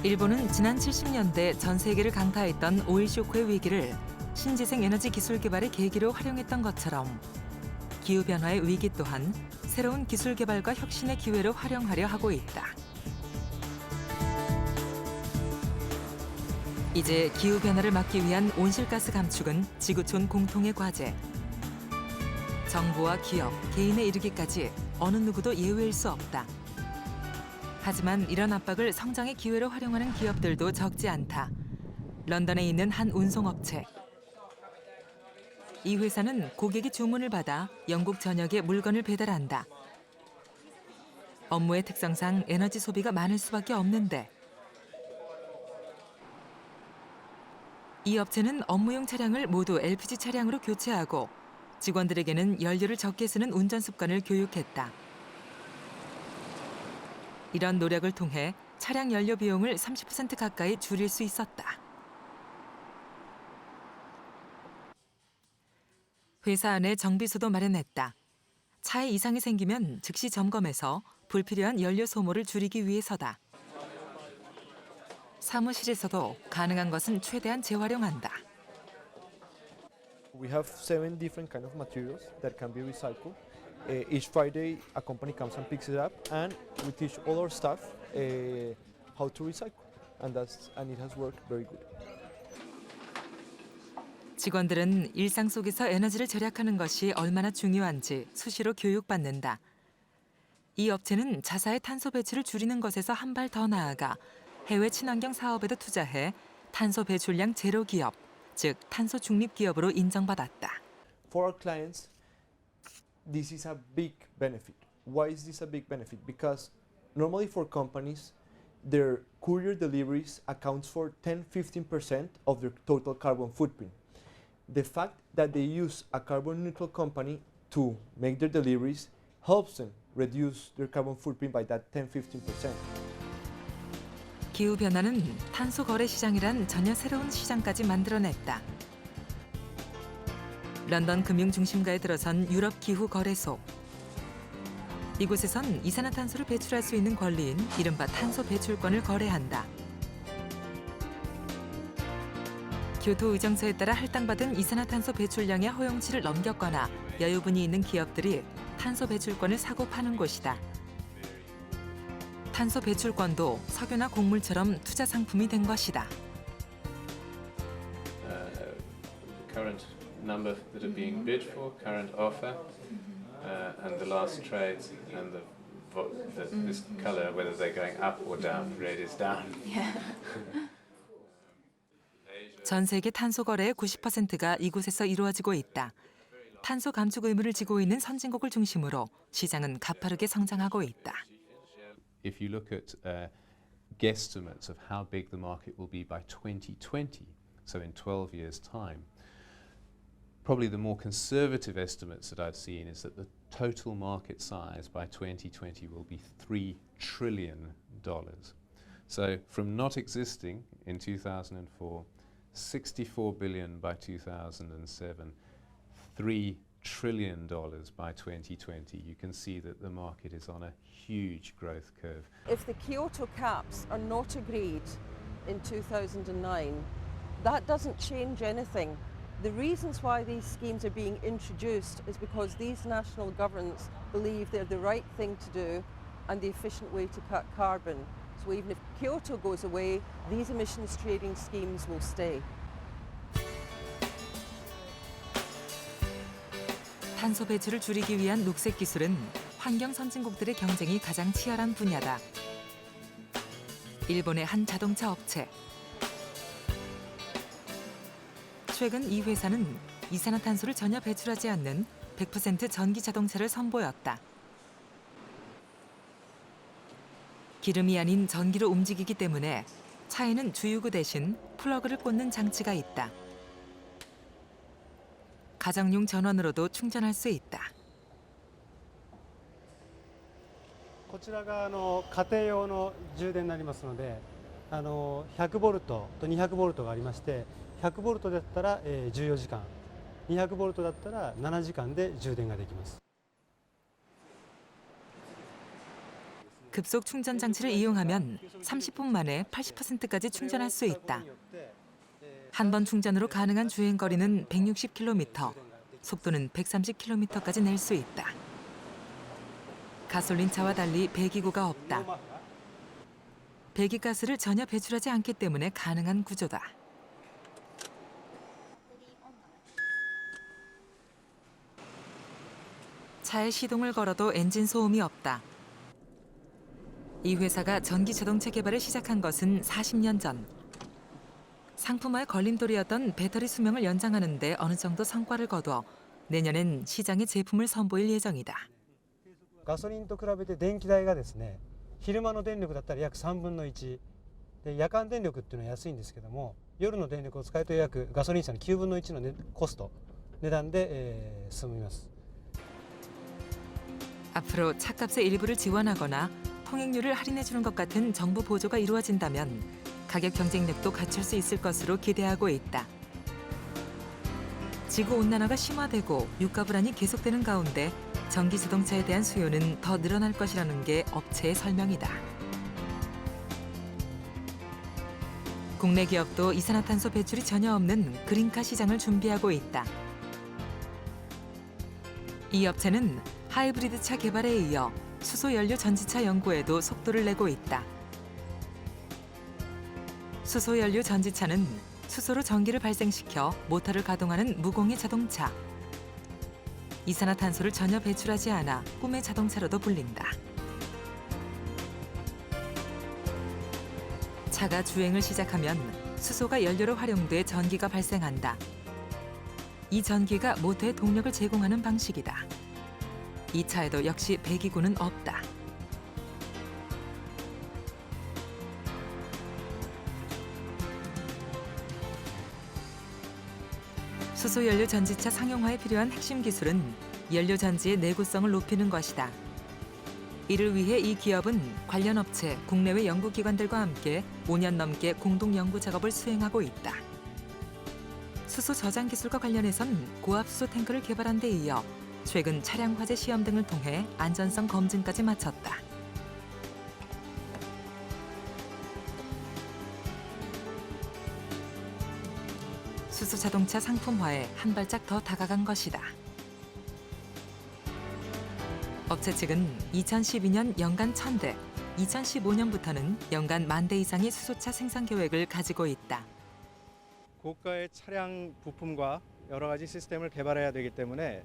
S1: 일본은 지난 70년대 전 세계를 강타했던 오일 쇼크의 위기를 신재생 에너지 기술 개발의 계기로 활용했던 것처럼 기후 변화의 위기 또한 새로운 기술 개발과 혁신의 기회로 활용하려 하고 있다. 이제 기후 변화를 막기 위한 온실가스 감축은 지구촌 공통의 과제. 정부와 기업, 개인에 이르기까지 어느 누구도 예외일 수 없다. 하지만 이런 압박을 성장의 기회로 활용하는 기업들도 적지 않다. 런던에 있는 한 운송업체. 이 회사는 고객이 주문을 받아 영국 전역에 물건을 배달한다. 업무의 특성상 에너지 소비가 많을 수밖에 없는데 이 업체는 업무용 차량을 모두 LPG 차량으로 교체하고 직원들에게는 연료를 적게 쓰는 운전 습관을 교육했다. 이런 노력을 통해 차량 연료 비용을 30% 가까이 줄일 수 있었다. 회사 안에 정비소도 마련했다. 차에 이상이 생기면 즉시 점검해서 불필요한 연료 소모를 줄이기 위해서다. 사무실에서도 가능한 것은 최대한 재활용한다.
S26: We have 7 different kind of materials that can be recycled. Each Friday, a company comes and picks it up, and we teach all our staff how to recycle, and it has worked very good.
S1: 직원들은 일상 속에서 에너지를 절약하는 것이 얼마나 중요한지 수시로 교육받는다. 이 업체는 자사의 탄소 배출을 줄이는 것에서 한 발 더 나아가 해외 친환경 사업에도 투자해 탄소 배출량 제로 기업, 즉 탄소 중립 기업으로 인정받았다.
S26: For our clients, this is a big benefit. Why is this a big benefit? Because normally for companies, their courier deliveries accounts for 10-15% of their total carbon footprint. The fact that they use a carbon neutral company to make their deliveries helps them reduce their carbon footprint by that 10-15%.
S1: 기후 변화는 탄소 거래 시장이란 전혀 새로운 시장까지 만들어냈다. 런던 금융 중심가에 들어선 유럽 기후 거래소. 이곳에선 이산화탄소를 배출할 수 있는 권리인 이른바 탄소 배출권을 거래한다. 교토 의정서에 따라 할당받은 이산화탄소 배출량의 허용치를 넘겼거나 여유분이 있는 기업들이 탄소 배출권을 사고 파는 곳이다. 탄소 배출권도 석유나 곡물처럼 투자 상품이 된 것이다.
S10: Current number that are being bid for, current offer, and the last trades, and this color, whether they're going up or down. Red is down.
S1: 전 세계 탄소 거래의 90%가 이곳에서 이루어지고 있다. 탄소 감축 의무를 지고 있는 선진국을 중심으로 시장은 가파르게 성장하고 있다.
S10: If you look at guesstimates of how big the market will be by 2020, so in 12 years' time, probably the more conservative estimates that I've seen is that the total market size by 2020 will be $3 trillion. So from not existing in 2004, 64 billion by 2007, $3 trillion by 2020. You can see that the market is on a huge growth curve.
S11: If the Kyoto caps are not agreed in 2009, that doesn't change anything. The reasons why these schemes are being introduced is because these national governments believe they're the right thing to do and the efficient way to cut carbon. So even if Kyoto goes away, these emissions trading schemes will stay.
S1: 탄소 배출을 줄이기 위한 녹색 기술은 환경 선진국들의 경쟁이 가장 치열한 분야다. 일본의 한 자동차 업체. 최근 이 회사는 이산화탄소를 전혀 배출하지 않는 100% 전기 자동차를 선보였다. 기름이 아닌 전기로 움직이기 때문에 차에는 주유구 대신 플러그를 꽂는 장치가 있다. 가정용 전원으로도 충전할 수 있다.
S23: こちらが家庭用の充電になりますので、100ボルトと200ボルトがありまして、100ボルトだったら14時間、200ボルトだったら7時間で充電ができます。
S1: 급속 충전 장치를 이용하면 30분 만에 80%까지 충전할 수 있다. 한 번 충전으로 가능한 주행 거리는 160km, 속도는 130km까지 낼 수 있다. 가솔린차와 달리 배기구가 없다. 배기가스를 전혀 배출하지 않기 때문에 가능한 구조다. 차에 시동을 걸어도 엔진 소음이 없다. 이 회사가 전기 자동차 개발을 시작한 것은 40년 전. 상품화의 걸림돌이었던 배터리 수명을 연장하는 데 어느 정도 성과를 거둬 내년엔 시장에 제품을 선보일 예정이다.
S23: ガソリンと比べて電気代がですね、昼間の電力だったら約3分の1で、夜間電力っていうのは安いんですけども、夜の電力を使うと約ガソリン車の9分の1のコスト、値段で進みます。
S1: 앞으로 차값의 일부를 지원하거나 통행료를 할인해주는 것 같은 정부 보조가 이루어진다면 가격 경쟁력도 갖출 수 있을 것으로 기대하고 있다. 지구온난화가 심화되고 유가 불안이 계속되는 가운데 전기 자동차에 대한 수요는 더 늘어날 것이라는 게 업체의 설명이다. 국내 기업도 이산화탄소 배출이 전혀 없는 그린카 시장을 준비하고 있다. 이 업체는 하이브리드 차 개발에 이어 수소연료 전지차 연구에도 속도를 내고 있다. 수소연료 전지차는 수소로 전기를 발생시켜 모터를 가동하는 무공해 자동차. 이산화탄소를 전혀 배출하지 않아 꿈의 자동차로도 불린다. 차가 주행을 시작하면 수소가 연료로 활용돼 전기가 발생한다. 이 전기가 모터에 동력을 제공하는 방식이다. 이 차에도 역시 배기구는 없다. 수소연료 전지차 상용화에 필요한 핵심 기술은 연료 전지의 내구성을 높이는 것이다. 이를 위해 이 기업은 관련 업체, 국내외 연구기관들과 함께 5년 넘게 공동 연구 작업을 수행하고 있다. 수소 저장 기술과 관련해선 고압 수소 탱크를 개발한 데 이어 최근 차량 화재 시험 등을 통해 안전성 검증까지 마쳤다. 수소 자동차 상품화에 한 발짝 더 다가간 것이다. 업체 측은 2012년 연간 1,000대, 2015년부터는 연간 10,000대 이상의 수소차 생산 계획을 가지고 있다.
S12: 고가의 차량 부품과 여러 가지 시스템을 개발해야 되기 때문에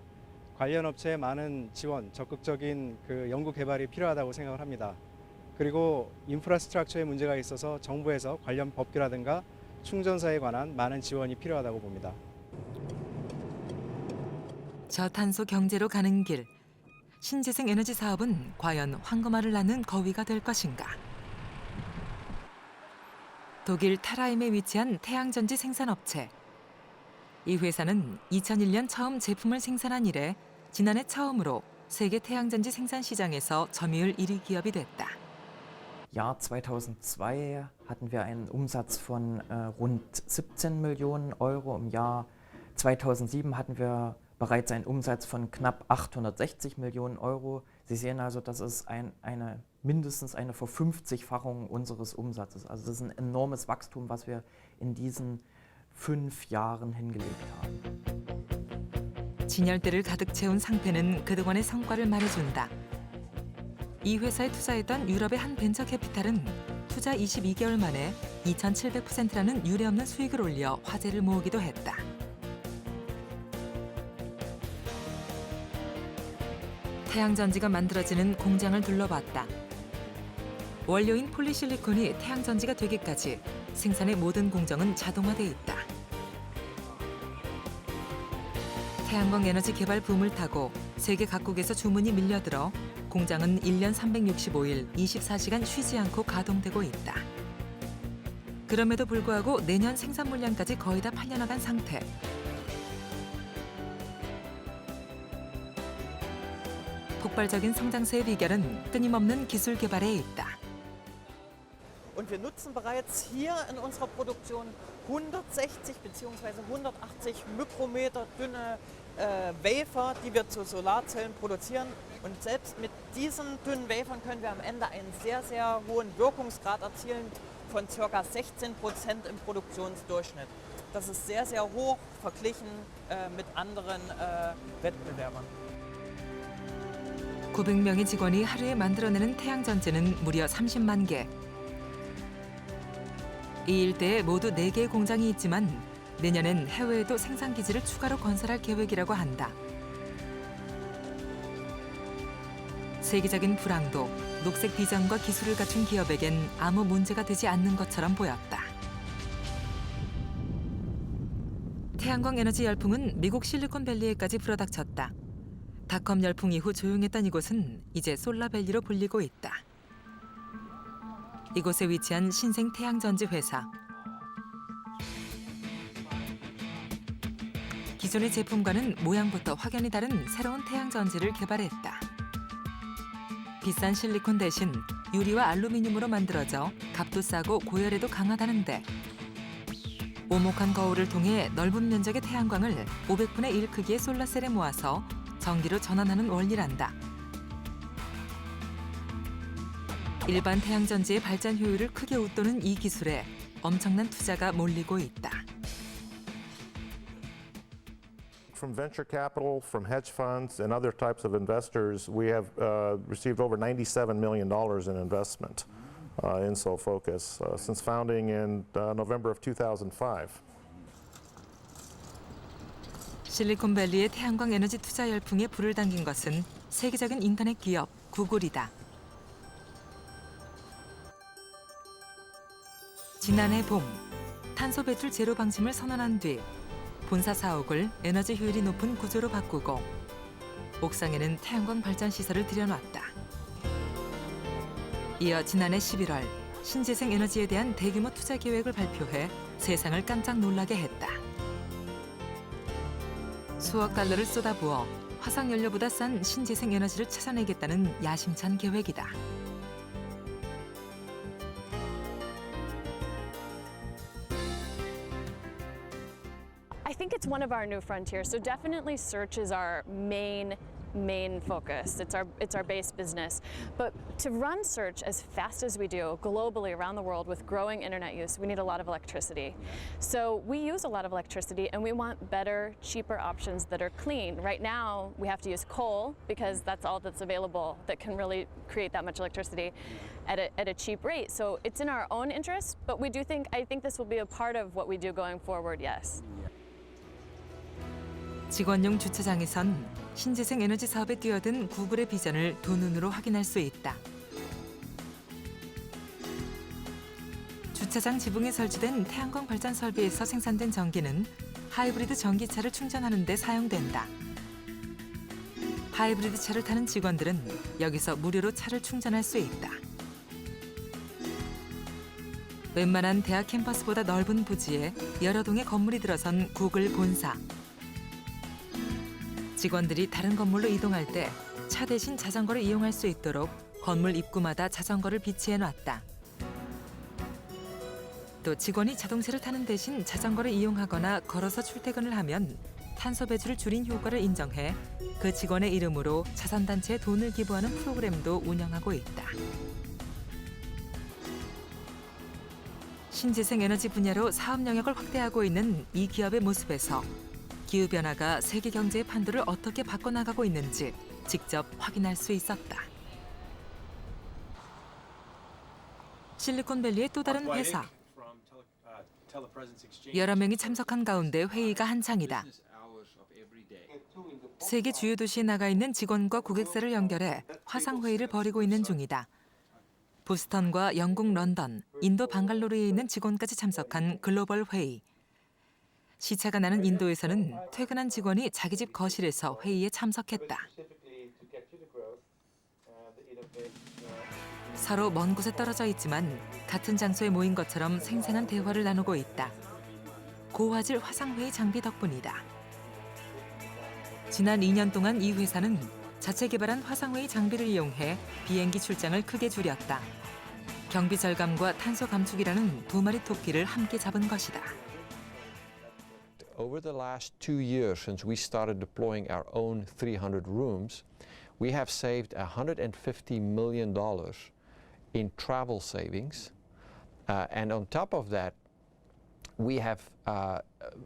S12: 관련 업체의 많은 지원, 적극적인 연구 개발이 필요하다고 생각을 합니다. 그리고 인프라스트럭처에 문제가 있어서 정부에서 관련 법규라든가 충전소에 관한 많은 지원이 필요하다고 봅니다.
S1: 저탄소 경제로 가는 길. 신재생 에너지 사업은 과연 황금알을 낳는 거위가 될 것인가? 독일 타라임에 위치한 태양전지 생산업체. 이 회사는 2001년 처음 제품을 생산한 이래 지난해 처음으로 세계 태양전지 생산 시장에서 점유율 1위 기업이 됐다.
S13: Jahr 2002 hatten wir einen Umsatz von rund 17 Millionen Euro. Im Jahr 2007 hatten wir bereits einen Umsatz von knapp 860 Millionen Euro. Sie sehen also, das ist mindestens eine Verfünfzigfachung unseres Umsatzes. Also das ist ein enormes Wachstum, was wir in diesen 5 Jahren hingelegt haben.
S1: 진열대를 가득 채운 상패는 그동안의 성과를 말해준다. 이 회사에 투자했던 유럽의 한 벤처 캐피탈은 투자 22개월 만에 2,700%라는 유례없는 수익을 올려 화제를 모으기도 했다. 태양전지가 만들어지는 공장을 둘러봤다. 원료인 폴리실리콘이 태양전지가 되기까지 생산의 모든 공정은 자동화돼 있다. 태양광 에너지 개발 붐을 타고 세계 각국에서 주문이 밀려들어 공장은 1년 365일 24시간 쉬지 않고 가동되고 있다. 그럼에도 불구하고 내년 생산 물량까지 거의 다 팔려나간 상태. 폭발적인 성장세의 비결은 끊임없는 기술 개발에 있다.
S14: Und wir nutzen bereits hier in unserer Produktion 160 bzw. 180 Mikrometer dünne Wafer, die wir zu Solarzellen produzieren. Und selbst mit diesen dünnen Wafern können wir am Ende einen sehr, sehr hohen Wirkungsgrad erzielen von ca. 16% im Produktionsdurchschnitt. Das ist sehr, sehr hoch verglichen mit anderen Wettbewerbern.
S1: 900명의 직원이 하루에 만들어내는 태양전지는 무려 30만 개. 이 일대에 모두 4개의 공장이 있지만 내년엔 해외에도 생산 기지를 추가로 건설할 계획이라고 한다. 세계적인 불황도 녹색 비전과 기술을 갖춘 기업에겐 아무 문제가 되지 않는 것처럼 보였다. 태양광 에너지 열풍은 미국 실리콘밸리에까지 불어닥쳤다. 닷컴 열풍 이후 조용했던 이곳은 이제 솔라밸리로 불리고 있다. 이곳에 위치한 신생 태양전지 회사. 기존의 제품과는 모양부터 확연히 다른 새로운 태양전지를 개발했다. 비싼 실리콘 대신 유리와 알루미늄으로 만들어져 값도 싸고 고열에도 강하다는데 오목한 거울을 통해 넓은 면적의 태양광을 500분의 1 크기의 솔라셀에 모아서 전기로 전환하는 원리란다. 일반 태양전지의 발전 효율을 크게 웃도는 이 기술에 엄청난 투자가 몰리고 있다.
S15: From venture capital, from hedge funds, and other types of investors, we have received over $97 million in investment in SolFocus since founding in November of 2005.
S1: 실리콘밸리의 태양광 에너지 투자 열풍에 불을 당긴 것은 세계적인 인터넷 기업 구글이다. 지난해 봄, 탄소 배출 제로 방침을 선언한 뒤 본사 사옥을 에너지 효율이 높은 구조로 바꾸고 옥상에는 태양광 발전 시설을 들여놨다. 이어 지난해 11월 신재생 에너지에 대한 대규모 투자 계획을 발표해 세상을 깜짝 놀라게 했다. 수억 달러를 쏟아부어 화석연료보다 싼 신재생 에너지를 찾아내겠다는 야심찬 계획이다.
S16: I think it's one of our new frontiers. So definitely search is our main focus. It's our base business. But to run search as fast as we do globally around the world with growing internet use, we need a lot of electricity. So we use a lot of electricity and we want better, cheaper options that are clean. Right now we have to use coal because that's all that's available that can really create that much electricity at a cheap rate. So it's in our own interest, but I think this will be a part of what we do going forward, yes.
S1: 직원용 주차장에선 신재생 에너지 사업에 뛰어든 구글의 비전을 두 눈으로 확인할 수 있다. 주차장 지붕에 설치된 태양광 발전 설비에서 생산된 전기는 하이브리드 전기차를 충전하는 데 사용된다. 하이브리드 차를 타는 직원들은 여기서 무료로 차를 충전할 수 있다. 웬만한 대학 캠퍼스보다 넓은 부지에 여러 동의 건물이 들어선 구글 본사. 직원들이 다른 건물로 이동할 때 차 대신 자전거를 이용할 수 있도록 건물 입구마다 자전거를 비치해 놨다. 또 직원이 자동차를 타는 대신 자전거를 이용하거나 걸어서 출퇴근을 하면 탄소 배출을 줄인 효과를 인정해 그 직원의 이름으로 자선단체에 돈을 기부하는 프로그램도 운영하고 있다. 신재생 에너지 분야로 사업 영역을 확대하고 있는 이 기업의 모습에서 기후변화가 세계 경제의 판도를 어떻게 바꿔나가고 있는지 직접 확인할 수 있었다. 실리콘밸리의 또 다른 회사. 여러 명이 참석한 가운데 회의가 한창이다. 세계 주요 도시에 나가 있는 직원과 고객사를 연결해 화상회의를 벌이고 있는 중이다. 보스턴과 영국 런던, 인도 방갈로르에 있는 직원까지 참석한 글로벌 회의. 시차가 나는 인도에서는 퇴근한 직원이 자기 집 거실에서 회의에 참석했다. 서로 먼 곳에 떨어져 있지만 같은 장소에 모인 것처럼 생생한 대화를 나누고 있다. 고화질 화상회의 장비 덕분이다. 지난 2년 동안 이 회사는 자체 개발한 화상회의 장비를 이용해 비행기 출장을 크게 줄였다. 경비 절감과 탄소 감축이라는 두 마리 토끼를 함께 잡은 것이다.
S17: Over the last 2 years since we started deploying our own 300 rooms, we have saved $150 million in travel savings. And on top of that, we have,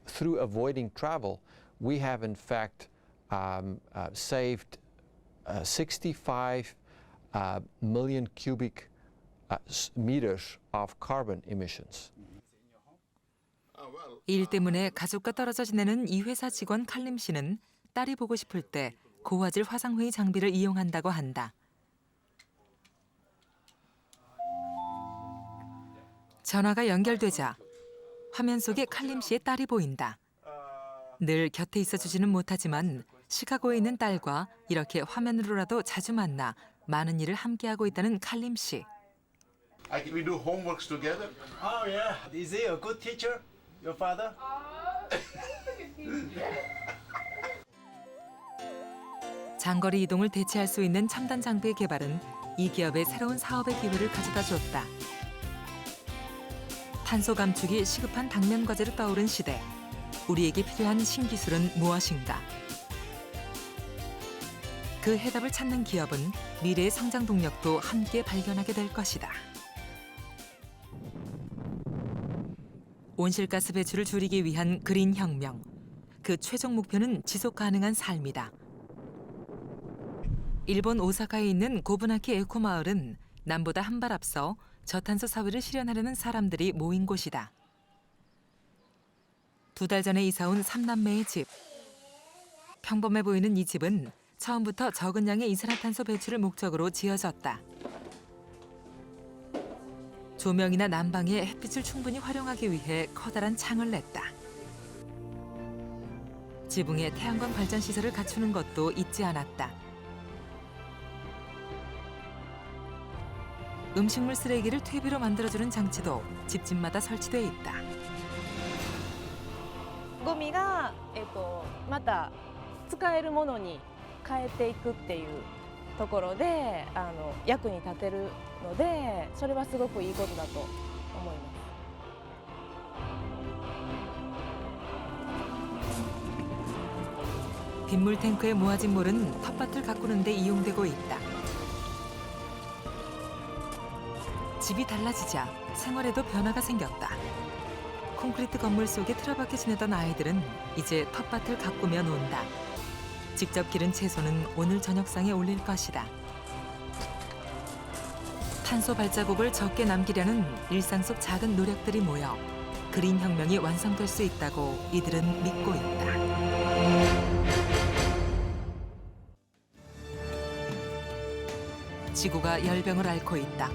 S17: through avoiding travel, we have in fact saved 65 million cubic meters of carbon emissions.
S1: 일 때문에 가족과 떨어져 지내는 이 회사 직원 칼림 씨는 딸이 보고 싶을 때 고화질 화상회의 장비를 이용한다고 한다. 전화가 연결되자 화면 속에 칼림 씨의 딸이 보인다. 늘 곁에 있어주지는 못하지만 시카고에 있는 딸과 이렇게 화면으로라도 자주 만나 많은 일을 함께하고 있다는 칼림 씨.
S18: We do homeworks together.
S8: Oh yeah. Is he a good teacher? Your father?
S1: 장거리 이동을 대체할 수 있는 첨단 장비의 개발은 이 기업의 새로운 사업의 기회를 가져다 줬다. 탄소 감축이 시급한 당면 과제로 떠오른 시대. 우리에게 필요한 신기술은 무엇인가? 그 해답을 찾는 기업은 미래의 성장 동력도 함께 발견하게 될 것이다. 온실가스 배출을 줄이기 위한 그린 혁명. 그 최종 목표는 지속 가능한 삶이다. 일본 오사카에 있는 고부나키 에코 마을은 남보다 한 발 앞서 저탄소 사회를 실현하려는 사람들이 모인 곳이다. 2달 전에 이사 온 3남매의 집. 평범해 보이는 이 집은 처음부터 적은 양의 이산화탄소 배출을 목적으로 지어졌다. 조명이나 난방에 햇빛을 충분히 활용하기 위해 커다란 창을 냈다. 지붕에 태양광 발전 시설을 갖추는 것도 잊지 않았다. 음식물 쓰레기를 퇴비로 만들어주는 장치도 집집마다 설치돼 있다.
S2: ゴミが、また使えるものに変えていくっていうところで役に立てるので、それはすごくいいことだと思います。
S1: 빗물 탱크에 모아진 물은 텃밭을 가꾸는 데 이용되고 있다. 집이 달라지자 생활에도 변화가 생겼다. 콘크리트 건물 속에 틀어박혀 지내던 아이들은 이제 텃밭을 가꾸며 논다. 직접 기른 채소는 오늘 저녁상에 올릴 것이다. 탄소 발자국을 적게 남기려는 일상 속 작은 노력들이 모여 그린 혁명이 완성될 수 있다고 이들은 믿고 있다. 지구가 열병을 앓고 있다.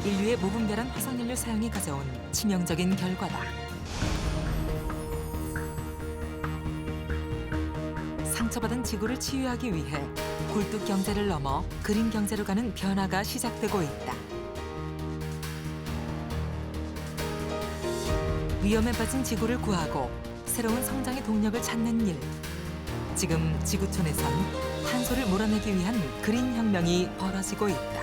S1: 인류의 무분별한 화석연료 사용이 가져온 치명적인 결과다. 상처받은 지구를 치유하기 위해 굴뚝 경제를 넘어 그린 경제로 가는 변화가 시작되고 있다. 위험에 빠진 지구를 구하고 새로운 성장의 동력을 찾는 일. 지금 지구촌에선 탄소를 몰아내기 위한 그린 혁명이 벌어지고 있다.